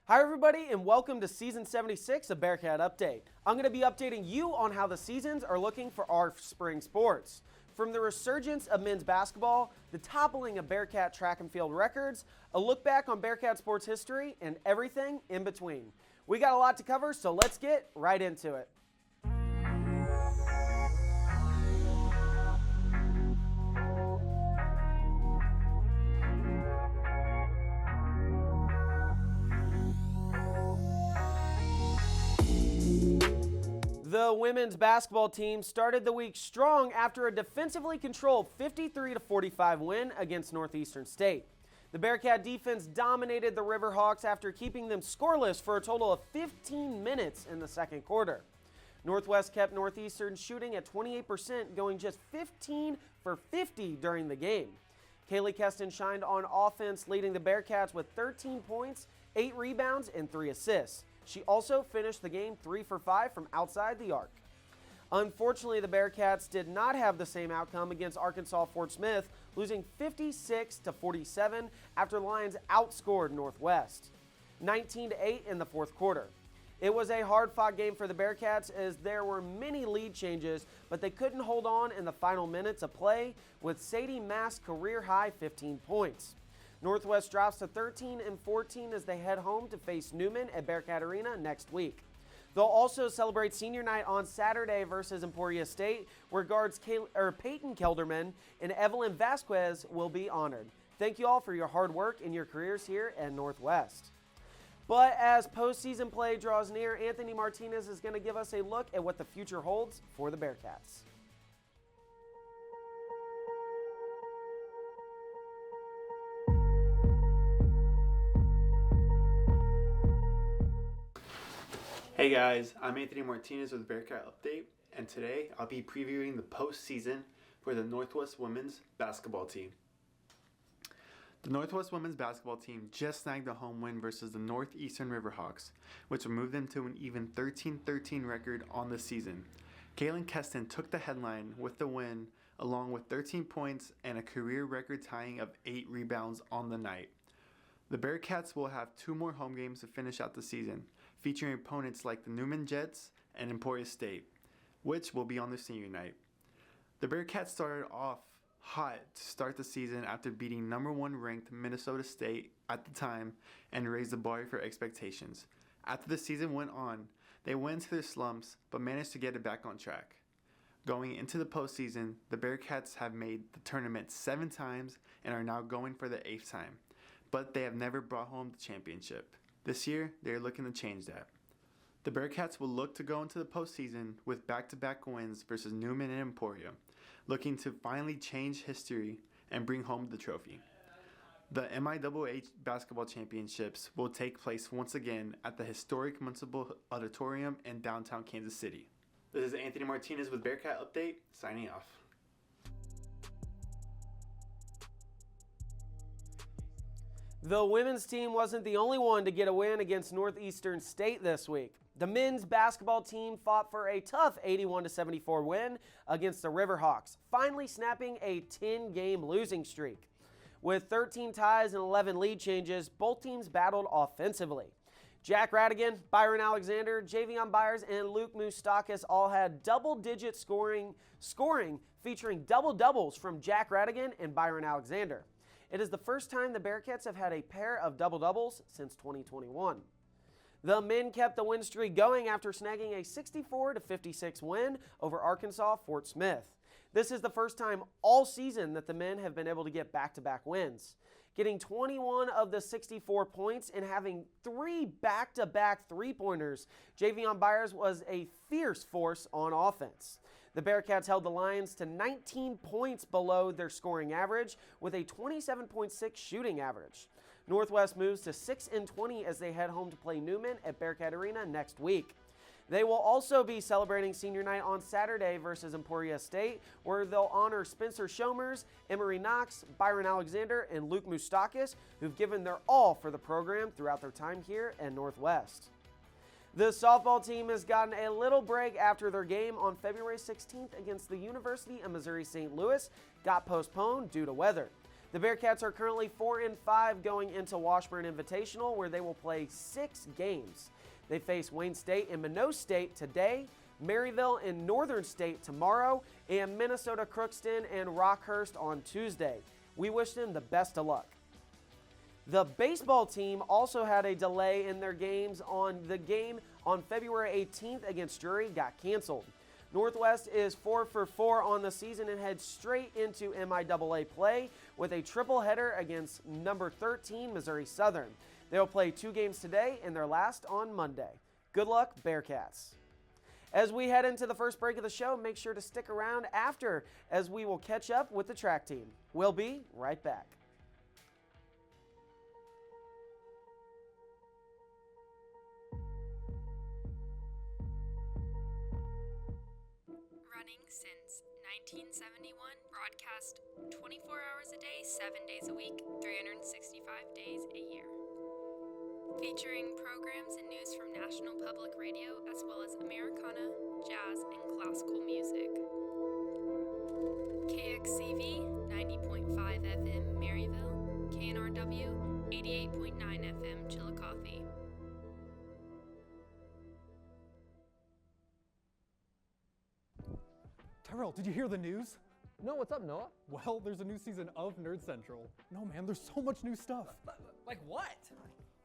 Hi everybody and welcome to Season 76 of Bearcat Update. I'm going to be updating you on how the seasons are looking for our spring sports. From the resurgence of men's basketball, the toppling of Bearcat track and field records, a look back on Bearcat sports history, and everything in between. We got a lot to cover, so let's get right into it. The women's basketball team started the week strong after a defensively controlled 53-45 win against Northeastern State. The Bearcat defense dominated the Riverhawks after keeping them scoreless for a total of 15 minutes in the second quarter. Northwest kept Northeastern shooting at 28%, going just 15 for 50 during the game. Kaylie Keston shined on offense, leading the Bearcats with 13 points, 8 rebounds, and 3 assists. She also finished the game 3 for 5 from outside the arc. Unfortunately, the Bearcats did not have the same outcome against Arkansas Fort Smith, losing 56-47 after the Lions outscored Northwest, 19-8 in the fourth quarter. It was a hard-fought game for the Bearcats as there were many lead changes, but they couldn't hold on in the final minutes of play with Sadie Mask's career-high 15 points. Northwest drops to 13-14 as they head home to face Newman at Bearcat Arena next week. They'll also celebrate senior night on Saturday versus Emporia State, where guards Peyton Kelderman and Evelyn Vasquez will be honored. Thank you all for your hard work and your careers here at Northwest. But as postseason play draws near, Anthony Martinez is going to give us a look at what the future holds for the Bearcats. Hey guys, I'm Anthony Martinez with Bearcat Update, and today I'll be previewing the postseason for the Northwest women's basketball team. The Northwest women's basketball team just snagged a home win versus the Northeastern Riverhawks, which will move them to an even 13-13 record on the season. Kaylin Keston took the headline with the win, along with 13 points and a career record tying of 8 rebounds on the night. The Bearcats will have 2 more home games to finish out the season, featuring opponents like the Newman Jets and Emporia State, which will be on their senior night. The Bearcats started off hot to start the season after beating number 1 ranked Minnesota State at the time and raised the bar for expectations. After the season went on, they went into their slumps but managed to get it back on track. Going into the postseason, the Bearcats have made the tournament 7 times and are now going for the 8th time, but they have never brought home the championship. This year, they are looking to change that. The Bearcats will look to go into the postseason with back-to-back wins versus Newman and Emporia, looking to finally change history and bring home the trophy. The MIAA Basketball Championships will take place once again at the historic Municipal Auditorium in downtown Kansas City. This is Anthony Martinez with Bearcat Update, signing off. The women's team wasn't the only one to get a win against Northeastern State this week. The men's basketball team fought for a tough 81-74 win against the Riverhawks, finally snapping a 10-game losing streak. With 13 ties and 11 lead changes, both teams battled offensively. Jack Radigan, Byron Alexander, Javion Byers, and Luke Moustakas all had double-digit scoring featuring double-doubles from Jack Radigan and Byron Alexander. It is the first time the Bearcats have had a pair of double-doubles since 2021. The men kept the win streak going after snagging a 64-56 win over Arkansas Fort Smith. This is the first time all season that the men have been able to get back-to-back wins. Getting 21 of the 64 points and having 3 back-to-back three-pointers, Javion Byers was a fierce force on offense. The Bearcats held the Lions to 19 points below their scoring average with a 27.6 shooting average. Northwest moves to 6-20 as they head home to play Newman at Bearcat Arena next week. They will also be celebrating senior night on Saturday versus Emporia State, where they'll honor Spencer Shomers, Emery Knox, Byron Alexander, and Luke Moustakas, who've given their all for the program throughout their time here at Northwest. The softball team has gotten a little break after their game on February 16th against the University of Missouri St. Louis got postponed due to weather. The Bearcats are currently 4-5 going into Washburn Invitational, where they will play 6 games. They face Wayne State and Minot State today, Maryville and Northern State tomorrow, and Minnesota Crookston and Rockhurst on Tuesday. We wish them the best of luck. The baseball team also had a delay in their games. The game on February 18th against Drury got canceled. Northwest is 4-for-4 on the season and heads straight into MIAA play with a triple-header against number 13 Missouri Southern. They'll play 2 games today and their last on Monday. Good luck, Bearcats. As we head into the first break of the show, make sure to stick around after as we will catch up with the track team. We'll be right back. Running since 1971, broadcast 24 hours a day, 7 days a week, 365 days a year. Featuring programs and news from National Public Radio, as well as Americana, jazz, and classical music. KXCV 90.5 FM Maryville, KNRW 88.9 FM Chillicothe. Tyrell, did you hear the news? No, what's up, Noah? Well, there's a new season of Nerd Central. No, man, there's so much new stuff. Like what?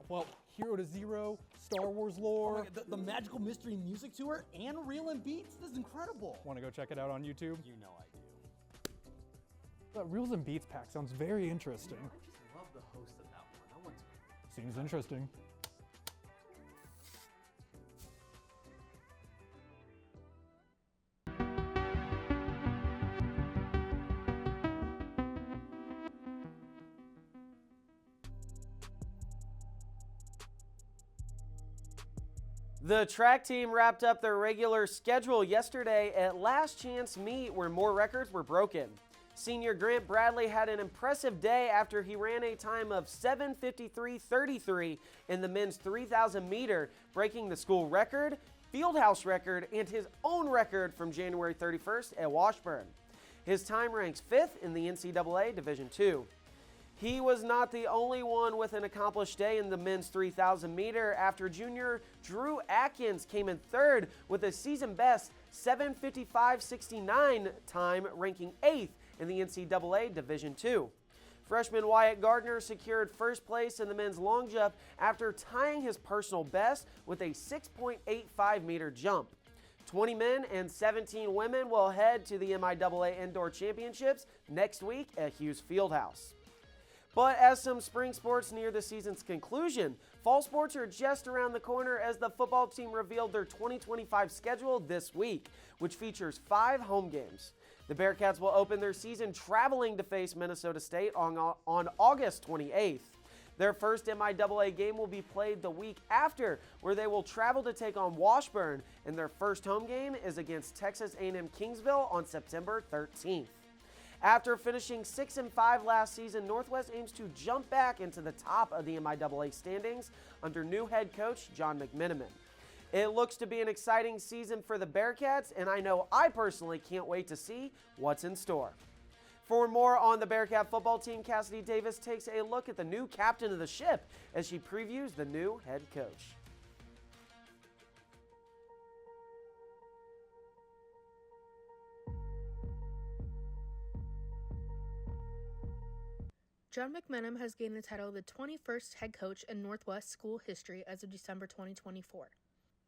Well, Hero to Zero, Star Wars lore. Oh my God, the Magical Mystery Music Tour and Reel and Beats? This is incredible. Want to go check it out on YouTube? You know I do. That Reels and Beats pack sounds very interesting. I just love the host of that one. I want to. Seems interesting. The track team wrapped up their regular schedule yesterday at Last Chance Meet, where more records were broken. Senior Grant Bradley had an impressive day after he ran a time of 7:53.33 in the men's 3,000 meter, breaking the school record, fieldhouse record, and his own record from January 31st at Washburn. His time ranks 5th in the NCAA Division II. He was not the only one with an accomplished day in the men's 3,000 meter after junior Drew Atkins came in 3rd with a season best 7:55.69 time, ranking 8th in the NCAA Division II. Freshman Wyatt Gardner secured 1st place in the men's long jump after tying his personal best with a 6.85 meter jump. 20 men and 17 women will head to the MIAA Indoor Championships next week at Hughes Fieldhouse. But as some spring sports near the season's conclusion, fall sports are just around the corner as the football team revealed their 2025 schedule this week, which features 5 home games. The Bearcats will open their season traveling to face Minnesota State on August 28th. Their first MIAA game will be played the week after, where they will travel to take on Washburn, and their first home game is against Texas A&M Kingsville on September 13th. After finishing 6-5 last season, Northwest aims to jump back into the top of the MIAA standings under new head coach John Mcmenamin. It looks to be an exciting season for the Bearcats, and I know I personally can't wait to see what's in store. For more on the Bearcat football team, Kassidy Davis takes a look at the new captain of the ship as she previews the new head coach. John Mcmenamin has gained the title of the 21st head coach in Northwest school history as of December 2024.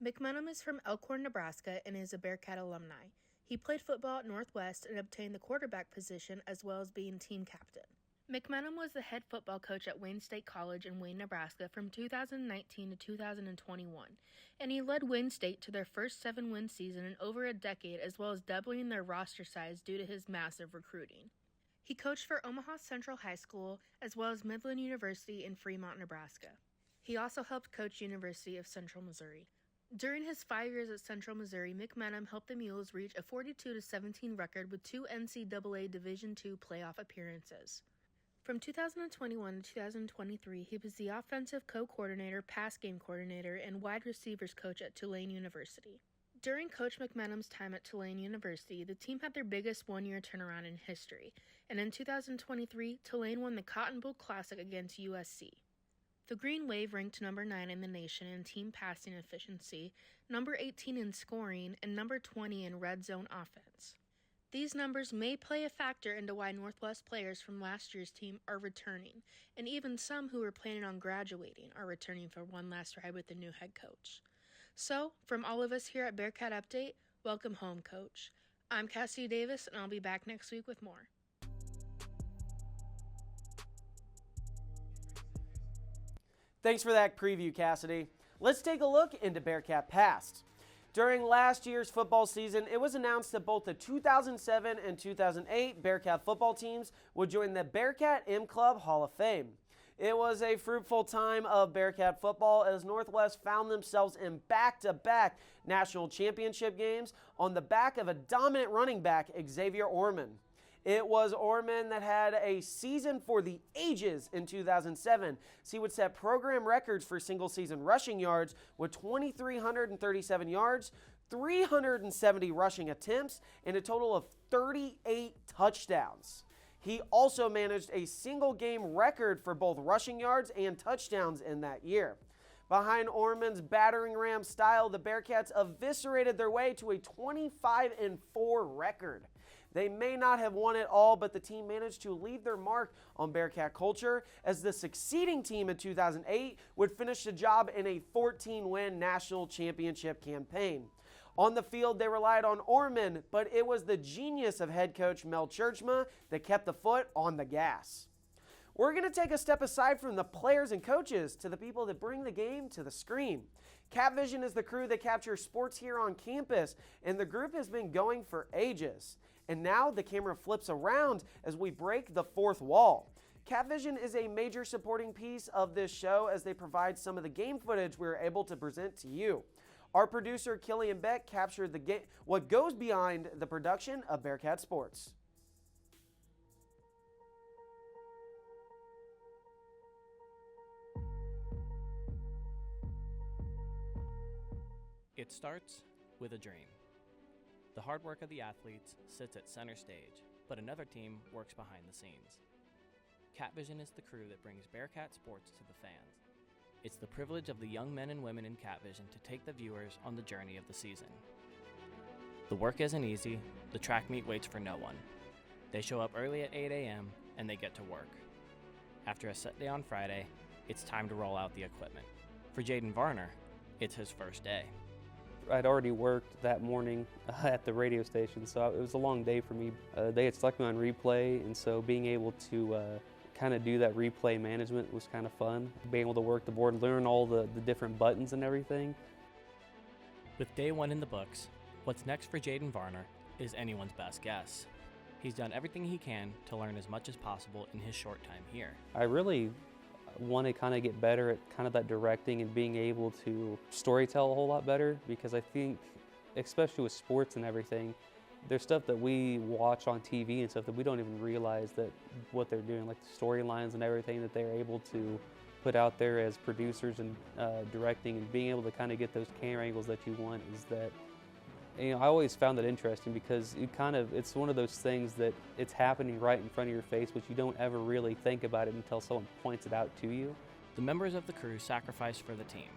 Mcmenamin is from Elkhorn, Nebraska, and is a Bearcat alumni. He played football at Northwest and obtained the quarterback position as well as being team captain. Mcmenamin was the head football coach at Wayne State College in Wayne, Nebraska from 2019 to 2021, and he led Wayne State to their first 7-win season in over a decade, as well as doubling their roster size due to his massive recruiting. He coached for Omaha Central High School as well as Midland University in Fremont, Nebraska. He also helped coach University of Central Missouri. During his 5 years at Central Missouri, Mcmenamin helped the Mules reach a 42-17 record with 2 NCAA Division II playoff appearances. From 2021 to 2023, he was the offensive co-coordinator, pass game coordinator, and wide receivers coach at Tulane University. During Coach Mcmenamin's time at Tulane University, the team had their biggest one-year turnaround in history, and in 2023, Tulane won the Cotton Bowl Classic against USC. The Green Wave ranked number 9 in the nation in team passing efficiency, number 18 in scoring, and number 20 in red zone offense. These numbers may play a factor into why Northwest players from last year's team are returning, and even some who are planning on graduating are returning for one last ride with the new head coach. So, from all of us here at Bearcat Update, welcome home, Coach. I'm Kassidy Davis, and I'll be back next week with more. Thanks for that preview, Kassidy. Let's take a look into Bearcat past. During last year's football season, it was announced that both the 2007 and 2008 Bearcat football teams would join the Bearcat M Club Hall of Fame. It was a fruitful time of Bearcat football as Northwest found themselves in back-to-back national championship games on the back of a dominant running back, Xavier Orman. It was Orman that had a season for the ages in 2007, so he would set program records for single-season rushing yards with 2,337 yards, 370 rushing attempts, and a total of 38 touchdowns. He also managed a single-game record for both rushing yards and touchdowns in that year. Behind Orman's battering ram style, the Bearcats eviscerated their way to a 25-4 record. They may not have won it all, but the team managed to leave their mark on Bearcat culture as the succeeding team in 2008 would finish the job in a 14-win national championship campaign. On the field, they relied on Orman, but it was the genius of head coach Mel Churchma that kept the foot on the gas. We're going to take a step aside from the players and coaches to the people that bring the game to the screen. Catvision is the crew that captures sports here on campus, and the group has been going for ages. And now the camera flips around as we break the fourth wall. Catvision is a major supporting piece of this show as they provide some of the game footage we're able to present to you. Our producer, Killian Beck, captured what goes behind the production of Bearcat Sports. It starts with a dream. The hard work of the athletes sits at center stage, but another team works behind the scenes. Catvision is the crew that brings Bearcat Sports to the fans. It's the privilege of the young men and women in Catvision to take the viewers on the journey of the season. The work isn't easy. The track meet waits for no one. They show up early at 8 a.m. and they get to work. After a set day on Friday, it's time to roll out the equipment. For Jaden Varner, it's his first day. I'd already worked that morning at the radio station, so it was a long day for me. They had stuck me on replay, and so being able to kind of do that replay management was kind of fun. Being able to work the board, learn all the different buttons and everything. With day one in the books, what's next for Jaden Varner is anyone's best guess. He's done everything he can to learn as much as possible in his short time here. I really want to kind of get better at kind of that directing and being able to storytell a whole lot better, because I think, especially with sports and everything, there's stuff that we watch on TV and stuff that we don't even realize that what they're doing, like the storylines and everything that they're able to put out there as producers and directing, and being able to kind of get those camera angles that you want is that, you know, I always found that interesting because it's one of those things that it's happening right in front of your face, but you don't ever really think about it until someone points it out to you. The members of the crew sacrifice for the team,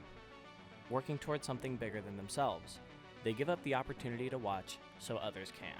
working towards something bigger than themselves. They give up the opportunity to watch so others can.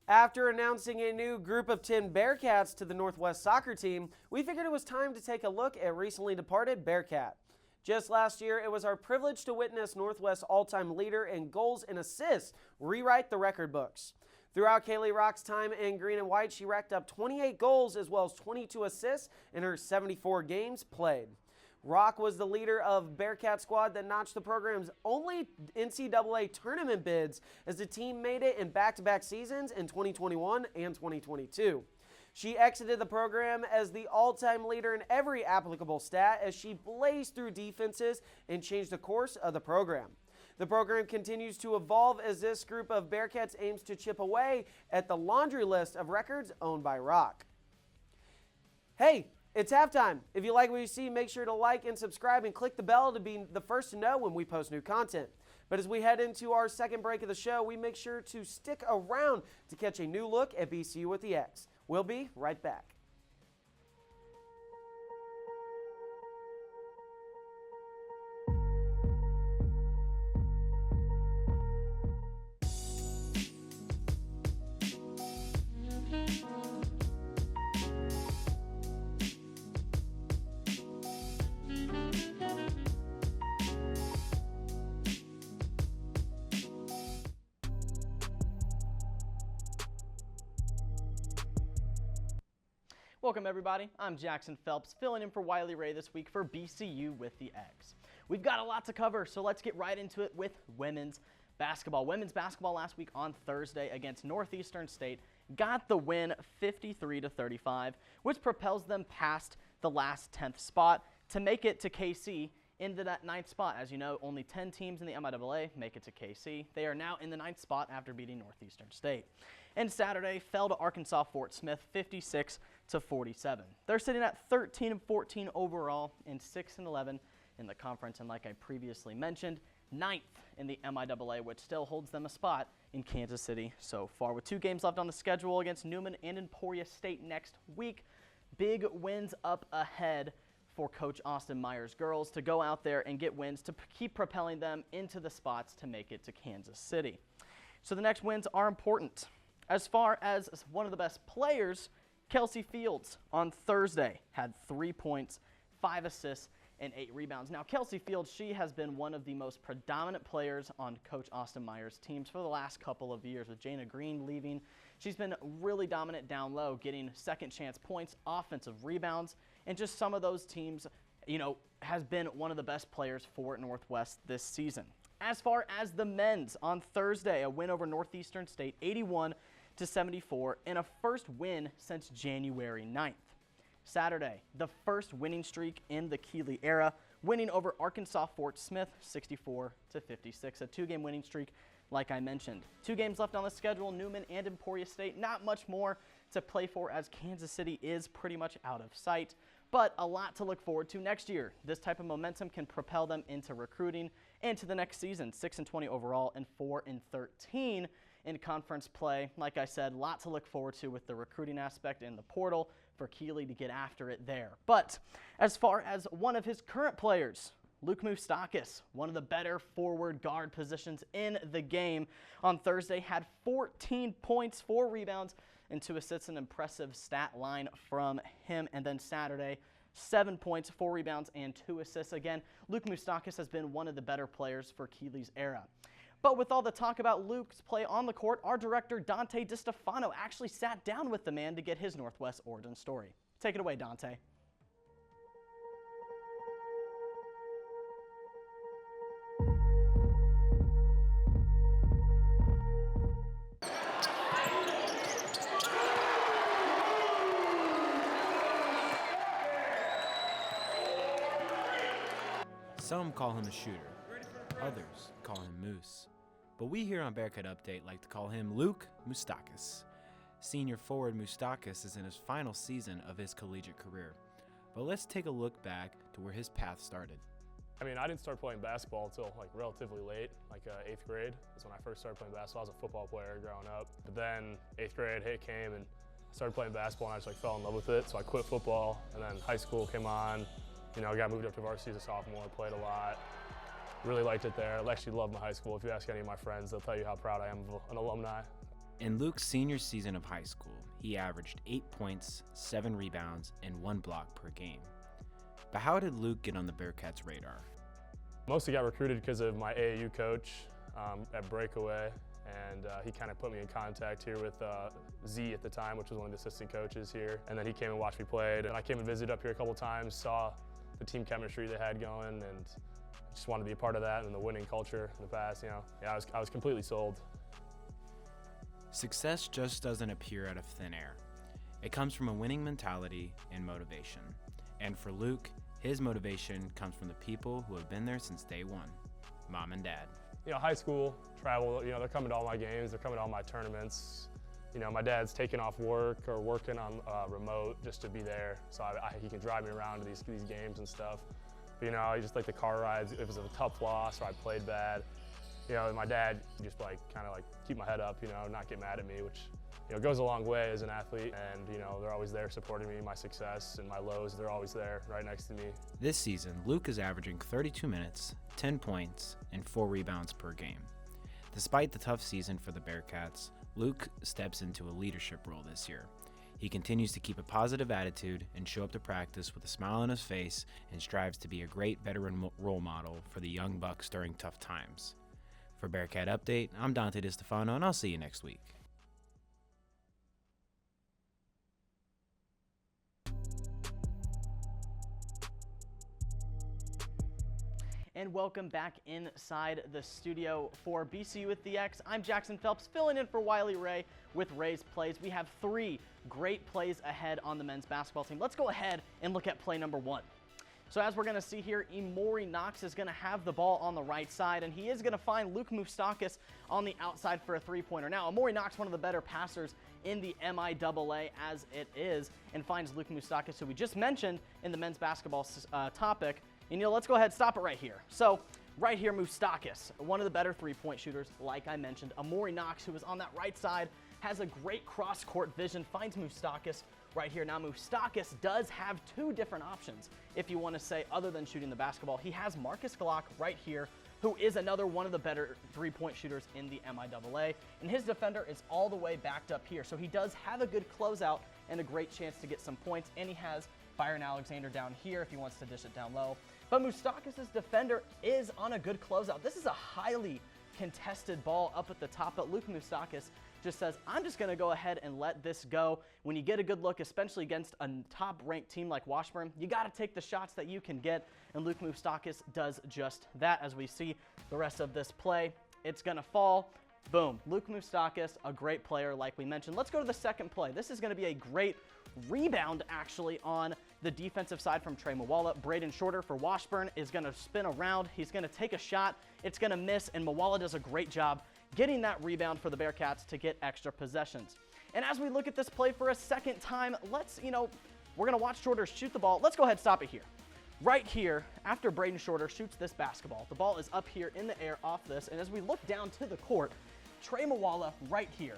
After announcing a new group of 10 Bearcats to the Northwest soccer team, we figured it was time to take a look at recently departed Bearcat. Just last year, it was our privilege to witness Northwest's all-time leader in goals and assists rewrite the record books. Throughout Kaylie Rock's time in green and white, she racked up 28 goals as well as 22 assists in her 74 games played. Rock was the leader of Bearcat squad that notched the program's only NCAA tournament bids as the team made it in back-to-back seasons in 2021 and 2022. She exited the program as the all-time leader in every applicable stat as she blazed through defenses and changed the course of the program. The program continues to evolve as this group of Bearcats aims to chip away at the laundry list of records owned by Rock. Hey, It's halftime. If you like what you see, make sure to like and subscribe and click the bell to be the first to know when we post new content. But as we head into our second break of the show, we make sure to stick around to catch a new look at BCU with the X. We'll be right back. Welcome everybody, I'm Jackson Phelps, filling in for Wiley Ray this week for BCU with the X. We've got a lot to cover, so let's get right into it with women's basketball. Women's basketball last week on Thursday against Northeastern State got the win 53-35, which propels them past the last 10th spot to make it to KC into that 9th spot. As you know, only 10 teams in the MIAA make it to KC. They are now in the 9th spot after beating Northeastern State. And Saturday fell to Arkansas Fort Smith 56-47. They're sitting at 13-14 overall and 6-11 in the conference, and like I previously mentioned, 9th in the MIAA, which still holds them a spot in Kansas City so far. With 2 games left on the schedule against Newman and Emporia State next week, big wins up ahead for Coach Austin Meyer's girls to go out there and get wins to keep propelling them into the spots to make it to Kansas City. So the next wins are important. As far as one of the best players, Kelsey Fields on Thursday had 3 points, 5 assists, and 8 rebounds. Now, Kelsey Fields, she has been one of the most predominant players on Coach Austin Meyer's teams for the last couple of years. With Jana Green leaving, she's been really dominant down low, getting second chance points, offensive rebounds, and just some of those teams, has been one of the best players for Northwest this season. As far as the men's, on Thursday, a win over Northeastern State, 81-74, and a first win since January 9th. Saturday, the first winning streak in the Kaylie era, winning over Arkansas Fort Smith 64-56, a 2-game winning streak like I mentioned. 2 games left on the schedule, Newman and Emporia State. Not much more to play for as Kansas City is pretty much out of sight, but a lot to look forward to next year. This type of momentum can propel them into recruiting and to the next season, 6-20 overall and 4-13 in conference play. Like I said, a lot to look forward to with the recruiting aspect in the portal for Kaylie to get after it there. But as far as one of his current players, Luke Moustakas, one of the better forward guard positions in the game, on Thursday had 14 points, 4 rebounds, and 2 assists, an impressive stat line from him. And then Saturday, 7 points, 4 rebounds, and 2 assists. Again, Luke Moustakas has been one of the better players for Kaylie's era. But with all the talk about Luke's play on the court, our director, Dante Distefano, actually sat down with the man to get his Northwest origin story. Take it away, Dante. Some call him a shooter, others call him Moose, but we here on Bearcat Update like to call him Luke Moustakas. Senior forward Moustakas is in his final season of his collegiate career, but let's take a look back to where his path started. I mean, I didn't start playing basketball until relatively late, 8th grade is when I first started playing basketball. I was a football player growing up, but then 8th grade came and I started playing basketball and I just fell in love with it, so I quit football, and then high school came on. I got moved up to varsity as a sophomore, played a lot, really liked it there. I actually love my high school. If you ask any of my friends, they'll tell you how proud I am of an alumni. In Luke's senior season of high school, he averaged 8 points, 7 rebounds, and 1 block per game. But how did Luke get on the Bearcats' radar? Mostly got recruited because of my AAU coach at Breakaway, and he kind of put me in contact here with Z at the time, which was one of the assistant coaches here. And then he came and watched me play, and I came and visited up here a couple times, saw the team chemistry they had going, and just wanted to be a part of that and the winning culture in the past. I was completely sold. Success just doesn't appear out of thin air. It comes from a winning mentality and motivation. And for Luke, his motivation comes from the people who have been there since day one, Mom and Dad. High school, travel, they're coming to all my games, they're coming to all my tournaments. you know, my dad's taking off work or working on remote just to be there, so he can drive me around to these games and stuff. But, you know, just like the car rides, it was a tough loss or I played bad. You know, my dad just like kind of like keep my head up, you know, not get mad at me, which, you know, goes a long way as an athlete. And, you know, they're always there supporting me, my success and my lows, they're always there right next to me. This season, Luke is averaging 32 minutes, 10 points, and 4 rebounds per game. Despite the tough season for the Bearcats, Luke steps into a leadership role this year. He continues to keep a positive attitude and show up to practice with a smile on his face and strives to be a great veteran role model for the young bucks during tough times. For Bearcat Update, I'm Dante Distefano, and I'll see you next week. And welcome back inside the studio for BCU with the X. I'm Jackson Phelps, filling in for Wiley Ray with Ray's plays. We have 3 great plays ahead on the men's basketball team. Let's go ahead and look at play number 1. So as we're going to see here, Emory Knox is going to have the ball on the right side, and he is going to find Luke Moustakas on the outside for a 3-pointer. Now, Emory Knox, one of the better passers in the MIAA as it is, and finds Luke Moustakas, who we just mentioned in the men's basketball topic. And, you know, let's go ahead and stop it right here. So right here, Moustakas, one of the better 3-point shooters, like I mentioned. Emory Knox, who is on that right side, has a great cross-court vision, finds Moustakas right here. Now, Moustakas does have 2 different options, if you want to say, other than shooting the basketball. He has Marcus Glock right here, who is another one of the better 3-point shooters in the MIAA, and his defender is all the way backed up here. So he does have a good closeout and a great chance to get some points, and he has Byron Alexander down here if he wants to dish it down low. But Moustakas' defender is on a good closeout. This is a highly contested ball up at the top, but Luke Moustakas just says, I'm just going to go ahead and let this go. When you get a good look, especially against a top-ranked team like Washburn, you got to take the shots that you can get, and Luke Moustakas does just that. As we see the rest of this play, it's going to fall. Boom. Luke Moustakas, a great player like we mentioned. Let's go to the second play. This is going to be a great rebound, actually, on the defensive side from Trey Mawala. Braden Shorter for Washburn is going to spin around. He's going to take a shot. It's going to miss, and Mawala does a great job getting that rebound for the Bearcats to get extra possessions. And as we look at this play for a second time, let's, you know, we're going to watch Shorter shoot the ball. Let's go ahead and stop it here. Right here, after Braden Shorter shoots this basketball, the ball is up here in the air off this, and as we look down to the court, Trey Mawala right here.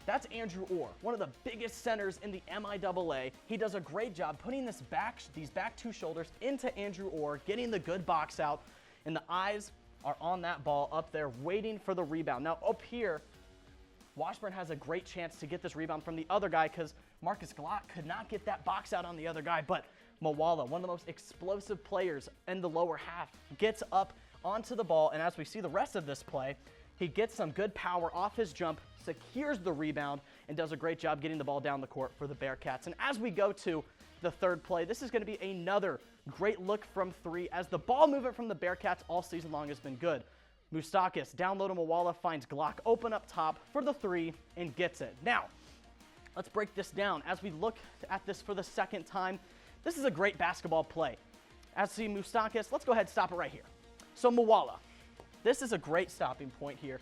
That's Andrew Orr, one of the biggest centers in the MIAA. He does a great job putting these back 2 shoulders into Andrew Orr, getting the good box out, and the eyes are on that ball up there waiting for the rebound. Now up here, Washburn has a great chance to get this rebound from the other guy because Marcus Glock could not get that box out on the other guy, but Mawala, one of the most explosive players in the lower half, gets up onto the ball, and as we see the rest of this play, he gets some good power off his jump, secures the rebound, and does a great job getting the ball down the court for the Bearcats. And as we go to the third play, this is going to be another great look from 3 as the ball movement from the Bearcats all season long has been good. Moustakas down low to Mawala, finds Glock open up top for the 3 and gets it. Now, let's break this down. As we look at this for the second time, this is a great basketball play. As we see Moustakas, let's go ahead and stop it right here. So Mawala, this is a great stopping point here.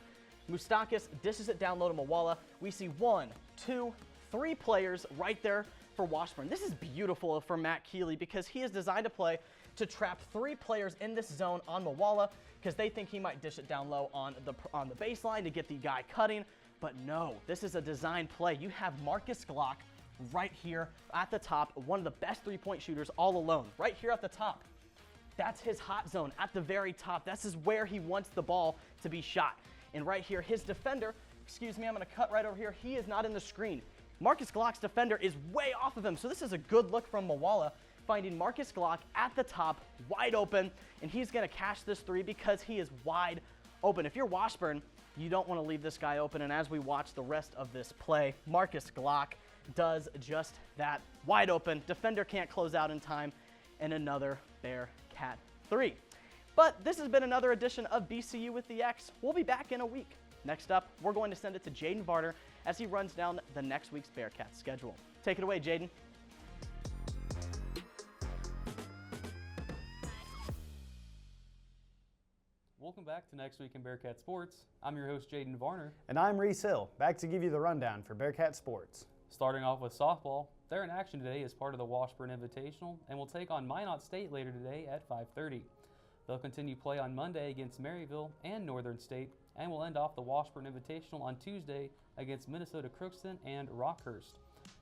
Moustakas dishes it down low to Mawala. We see 1, 2, 3 players right there for Washburn. This is beautiful for Matt Kaylie because he is designed to play to trap 3 players in this zone on Mawala because they think he might dish it down low on the baseline to get the guy cutting. But no, this is a design play. You have Marcus Glock right here at the top, one of the best 3-point shooters all alone, right here at the top. That's his hot zone at the very top. This is where he wants the ball to be shot. And right here, his defender, excuse me, I'm going to cut right over here. He is not in the screen. Marcus Glock's defender is way off of him. So this is a good look from Mawala, finding Marcus Glock at the top, wide open, and he's going to cash this 3 because he is wide open. If you're Washburn, you don't want to leave this guy open. And as we watch the rest of this play, Marcus Glock does just that. Wide open, defender can't close out in time, and another Bearcat 3. But this has been another edition of BCU with the X. We'll be back in a week. Next up, we're going to send it to Jaden Varner as he runs down the next week's Bearcat schedule. Take it away, Jaden. Welcome back to Next Week in Bearcat Sports. I'm your host, Jaden Varner. And I'm Reece Hill, back to give you the rundown for Bearcat Sports. Starting off with softball, they're in action today as part of the Washburn Invitational and will take on Minot State later today at 5:30. They'll continue play on Monday against Maryville and Northern State and will end off the Washburn Invitational on Tuesday against Minnesota Crookston and Rockhurst.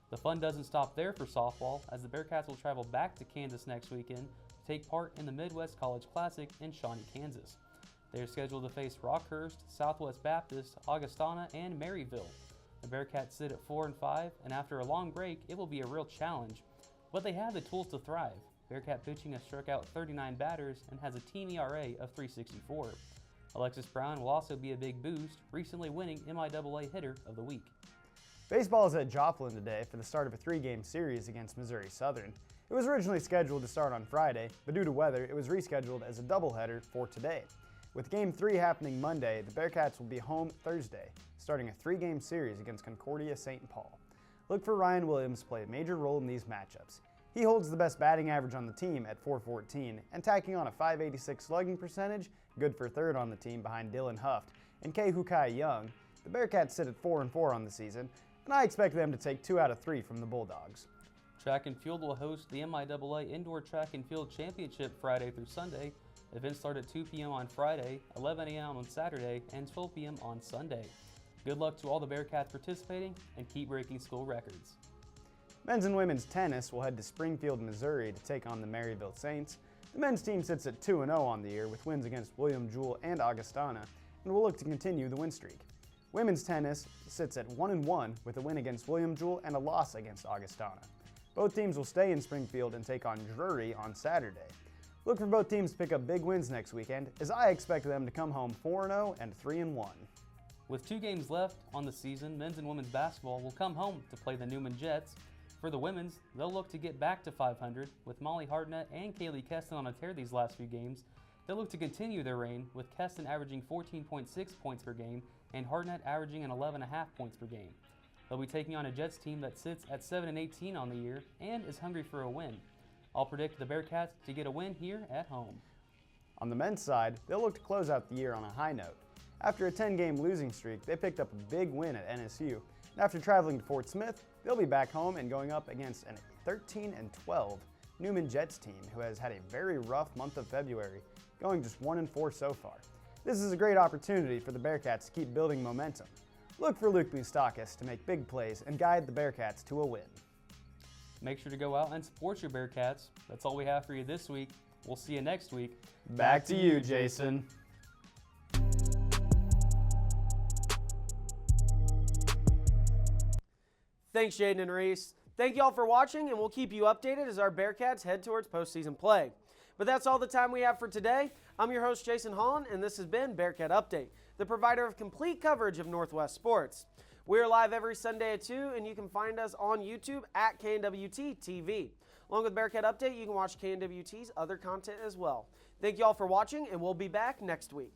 The fun doesn't stop there for softball as the Bearcats will travel back to Kansas next weekend to take part in the Midwest College Classic in Shawnee, Kansas. They are scheduled to face Rockhurst, Southwest Baptist, Augustana, and Maryville. The Bearcats sit at 4-5, and after a long break, it will be a real challenge. But they have the tools to thrive. Bearcat pitching has struck out 39 batters and has a team ERA of .364. Alexis Brown will also be a big boost, recently winning MIAA Hitter of the Week. Baseball is at Joplin today for the start of a 3-game series against Missouri Southern. It was originally scheduled to start on Friday, but due to weather, it was rescheduled as a doubleheader for today. With Game 3 happening Monday, the Bearcats will be home Thursday, starting a 3-game series against Concordia St. Paul. Look for Ryan Williams to play a major role in these matchups. He holds the best batting average on the team at .414 and tacking on a .586 slugging percentage, good for third on the team behind Dylan Huft and Kei Hukai Young. The Bearcats sit at 4-4 on the season, and I expect them to take 2 out of 3 from the Bulldogs. Track and field will host the MIAA Indoor Track and Field Championship Friday through Sunday. Events start at 2 p.m. on Friday, 11 a.m. on Saturday, and 12 p.m. on Sunday. Good luck to all the Bearcats participating and keep breaking school records. Men's and women's tennis will head to Springfield, Missouri to take on the Maryville Saints. The men's team sits at 2-0 on the year with wins against William Jewell and Augustana and will look to continue the win streak. Women's tennis sits at 1-1 with a win against William Jewell and a loss against Augustana. Both teams will stay in Springfield and take on Drury on Saturday. Look for both teams to pick up big wins next weekend, as I expect them to come home 4-0 and 3-1. With 2 games left on the season, men's and women's basketball will come home to play the Newman Jets. For the women's, they'll look to get back to 500 with Molly Hartnett and Kaylie Keston on a tear these last few games. They'll look to continue their reign with Keston averaging 14.6 points per game and Hartnett averaging an 11.5 points per game. They'll be taking on a Jets team that sits at 7-18 on the year and is hungry for a win. I'll predict the Bearcats to get a win here at home. On the men's side, they'll look to close out the year on a high note. After a 10-game losing streak, they picked up a big win at NSU. And after traveling to Fort Smith, they'll be back home and going up against a 13-12 Newman Jets team who has had a very rough month of February, going just 1-4 so far. This is a great opportunity for the Bearcats to keep building momentum. Look for Luke Moustakas to make big plays and guide the Bearcats to a win. Make sure to go out and support your Bearcats. That's all we have for you this week. We'll see you next week. Back to you, Jason. Thanks, Jaden and Reece. Thank you all for watching, and we'll keep you updated as our Bearcats head towards postseason play. But that's all the time we have for today. I'm your host, Jason Holland, and this has been Bearcat Update, the provider of complete coverage of Northwest sports. We are live every Sunday at 2, and you can find us on YouTube at KNWT TV. Along with Bearcat Update, you can watch KNWT's other content as well. Thank you all for watching, and we'll be back next week.